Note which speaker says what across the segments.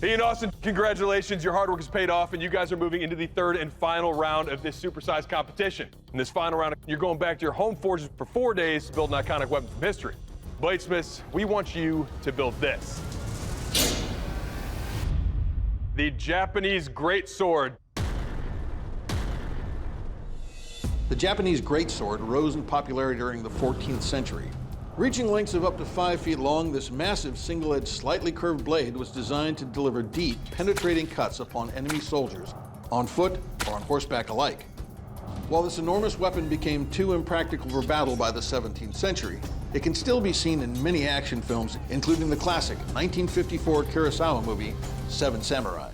Speaker 1: Ian, Austin, congratulations. Your hard work has paid off, and you guys are moving into the third and final round of this supersized competition. In this final round, you're going back to your home forges for 4 days to build an iconic weapon from history. Bladesmiths, we want you to build this. The Japanese greatsword.
Speaker 2: The Japanese greatsword rose in popularity during the 14th century. Reaching lengths of up to 5 feet long, this massive single-edged, slightly curved blade was designed to deliver deep, penetrating cuts upon enemy soldiers, on foot or on horseback alike. While this enormous weapon became too impractical for battle by the 17th century, it can still be seen in many action films, including the classic 1954 Kurosawa movie, Seven Samurai.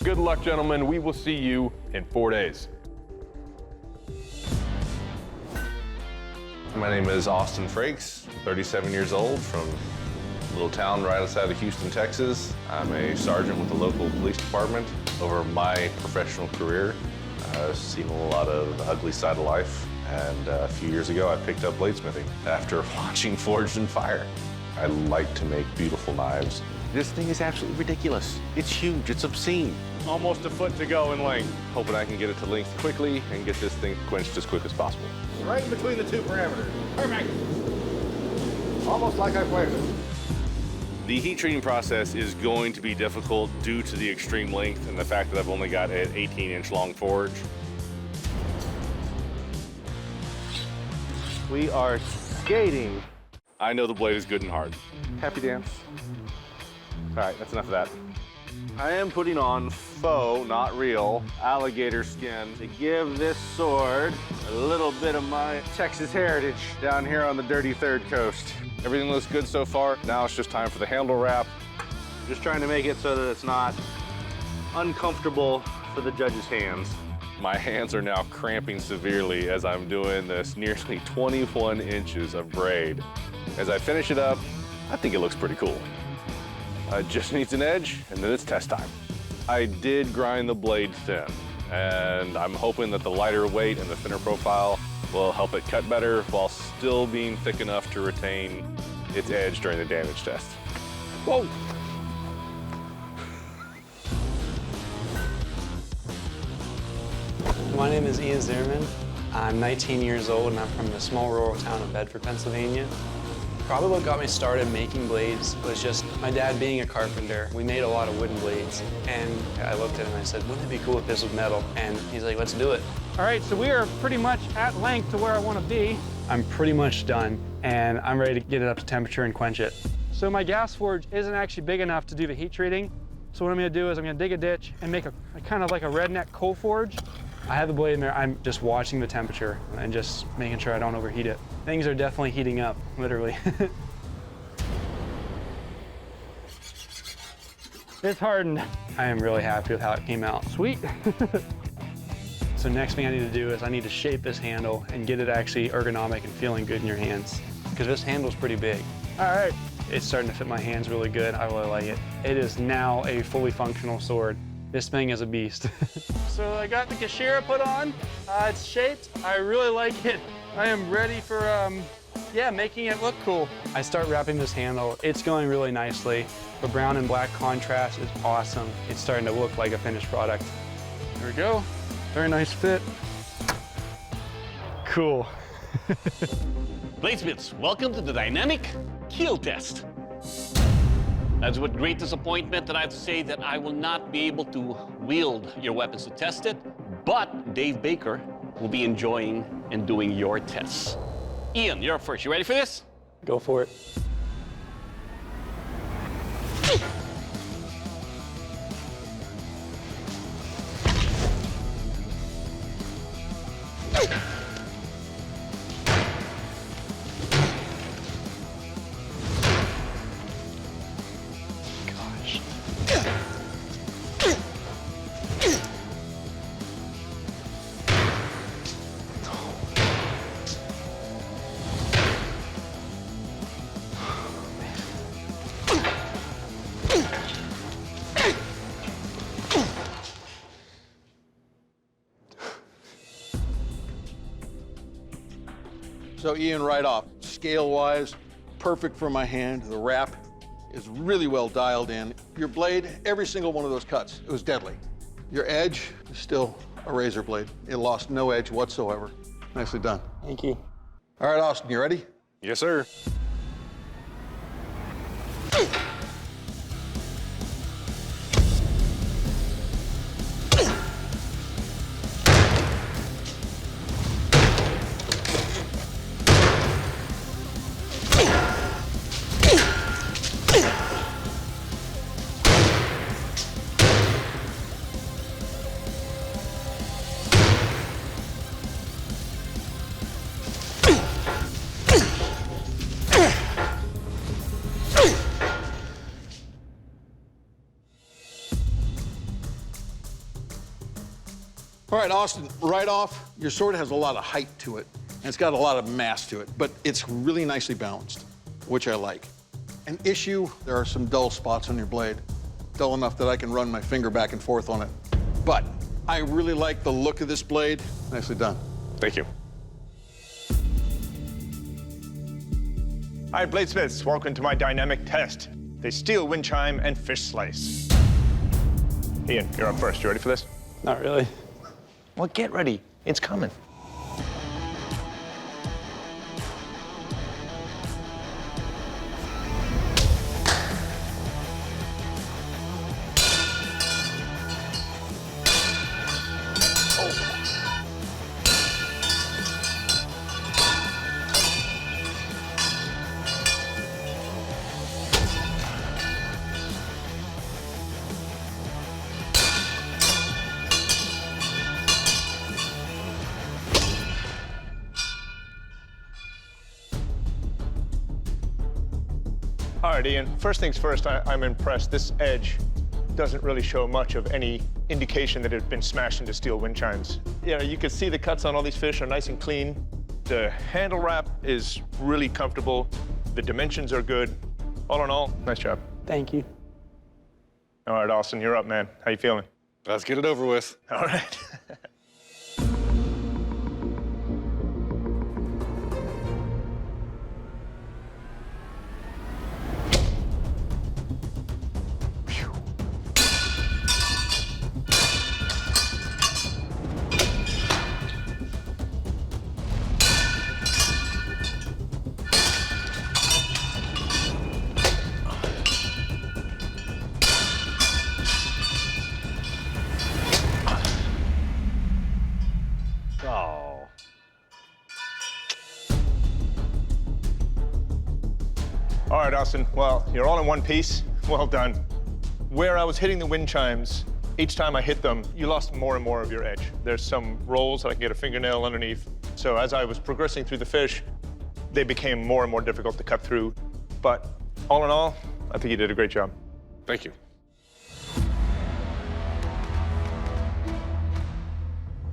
Speaker 1: Good luck, gentlemen. We will see you in 4 days.
Speaker 3: My name is Austin Frakes, 37 years old, from a little town right outside of Houston, Texas. I'm a sergeant with the local police department. Over my professional career, I've seen a lot of the ugly side of life, and a few years ago I picked up bladesmithing after watching Forged in Fire. I like to make beautiful knives. This thing is absolutely ridiculous. It's huge, it's obscene. Almost a foot to go in length. Hoping I can get it to length quickly and get this thing quenched as quick as possible.
Speaker 4: Right in between the two parameters. Perfect. Almost like I planned it.
Speaker 3: The heat treating process is going to be difficult due to the extreme length and the fact that I've only got an 18-inch long forge. We are skating. I know the blade is good and hard. Happy dance. All right, that's enough of that. I am putting on faux, not real, alligator skin to give this sword a little bit of my Texas heritage down here on the dirty Third Coast. Everything looks good so far. Now it's just time for the handle wrap. Just trying to make it so that it's not uncomfortable for the judge's hands. My hands are now cramping severely as I'm doing this nearly 21 inches of braid. As I finish it up, I think it looks pretty cool. It just needs an edge, and then it's test time. I did grind the blade thin, and I'm hoping that the lighter weight and the thinner profile will help it cut better while still being thick enough to retain its edge during the damage test. Whoa!
Speaker 5: My name is Ian Zimmerman. I'm 19 years old, and I'm from the small rural town of Bedford, Pennsylvania. Probably what got me started making blades was just my dad being a carpenter. We made a lot of wooden blades, and I looked at him and I said, wouldn't it be cool if this was metal? And he's like, let's do it.
Speaker 6: All right, so we are pretty much at length to where I want to be.
Speaker 5: I'm pretty much done, and I'm ready to get it up to temperature and quench it.
Speaker 6: So my gas forge isn't actually big enough to do the heat treating. So what I'm going to do is I'm going to dig a ditch and make a kind of like a redneck coal forge.
Speaker 5: I have the blade in there. I'm just watching the temperature and just making sure I don't overheat it. Things are definitely heating up, literally.
Speaker 6: It's hardened.
Speaker 5: I am really happy with how it came out.
Speaker 6: Sweet.
Speaker 5: So next thing I need to do is I need to shape this handle and get it actually ergonomic and feeling good in your hands, because this handle's pretty big.
Speaker 6: All right.
Speaker 5: It's starting to fit my hands really good. I really like it. It is now a fully functional sword. This thing is a beast.
Speaker 6: So I got the Kashira put on. It's shaped. I really like it. I am ready for, yeah, making it look cool.
Speaker 5: I start wrapping this handle. It's going really nicely. The brown and black contrast is awesome. It's starting to look like a finished product.
Speaker 6: There we go. Very nice fit.
Speaker 5: Cool.
Speaker 7: Bladesmiths, welcome to the dynamic keel test. That's with great disappointment that I have to say that I will not be able to wield your weapons to test it, but Dave Baker will be enjoying and doing your tests. Ian, you're up first. You ready for this?
Speaker 5: Go for it. Gosh.
Speaker 2: So Ian, right off, scale-wise, perfect for my hand. The wrap, is really well dialed in. Your blade, every single one of those cuts, it was deadly. Your edge is still a razor blade. It lost no edge whatsoever. Nicely done.
Speaker 5: Thank you.
Speaker 2: All right, Austin, you ready?
Speaker 3: Yes, sir.
Speaker 2: All right, Austin, right off, your sword has a lot of height to it, and it's got a lot of mass to it, but it's really nicely balanced, which I like. An issue, there are some dull spots on your blade, dull enough that I can run my finger back and forth on it. But I really like the look of this blade. Nicely done.
Speaker 3: Thank you.
Speaker 4: Hi, bladesmiths. Welcome to my dynamic test. The steel wind chime and fish slice. Ian, you're up first. You ready for this?
Speaker 5: Not really.
Speaker 4: Well, get ready. It's coming. All right, Ian, first things first, I'm impressed. This edge doesn't really show much of any indication that it had been smashed into steel wind chimes. You know, you can see the cuts on all these fish are nice and clean. The handle wrap is really comfortable. The dimensions are good. All in all, nice job.
Speaker 5: Thank you.
Speaker 4: All right, Austin, you're up, man. How you feeling?
Speaker 3: Let's get it over with.
Speaker 4: All right. Oh. All right, Austin. Well, you're all in one piece. Well done. Where I was hitting the wind chimes, each time I hit them, you lost more and more of your edge. There's some rolls that I can get a fingernail underneath. So as I was progressing through the fish, they became more and more difficult to cut through. But all in all, I think you did a great job.
Speaker 3: Thank you.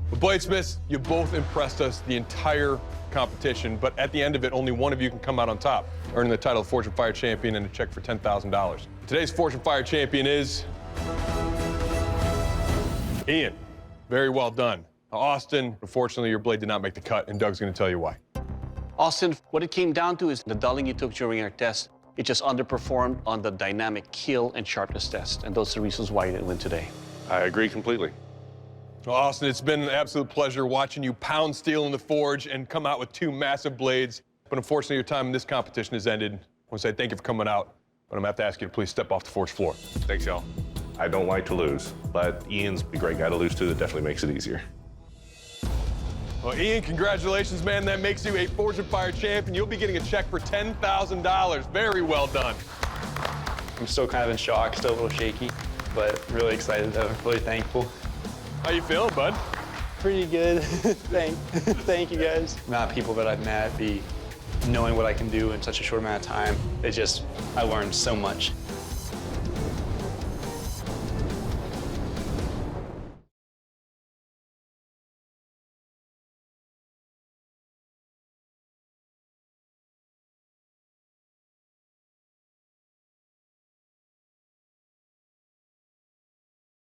Speaker 1: The Bladesmiths, you both impressed us the entire competition, but at the end of it, only one of you can come out on top, earning the title of Forge and Fire Champion and a check for $10,000. Today's Forge and Fire Champion is Ian. Very well done. Austin, unfortunately, your blade did not make the cut, and Doug's going to tell you why.
Speaker 7: Austin, what it came down to is the dulling you took during our test, it just underperformed on the dynamic kill and sharpness test, and those are the reasons why you didn't win today.
Speaker 3: I agree completely.
Speaker 1: Well, Austin, it's been an absolute pleasure watching you pound steel in the forge and come out with two massive blades. But unfortunately, your time in this competition has ended. I want to say thank you for coming out, but I'm going to have to ask you to please step off the forge floor.
Speaker 3: Thanks, y'all. I don't like to lose, but Ian's a great guy to lose to. That definitely makes it easier.
Speaker 1: Well, Ian, congratulations, man. That makes you a Forge and Fire champion. You'll be getting a check for $10,000. Very well done.
Speaker 5: I'm still kind of in shock, still a little shaky, but really excited though, really thankful.
Speaker 1: How you feeling, bud?
Speaker 5: Pretty good. Thank you guys. The amount of people that I've met, knowing what I can do in such a short amount of time, I learned so much.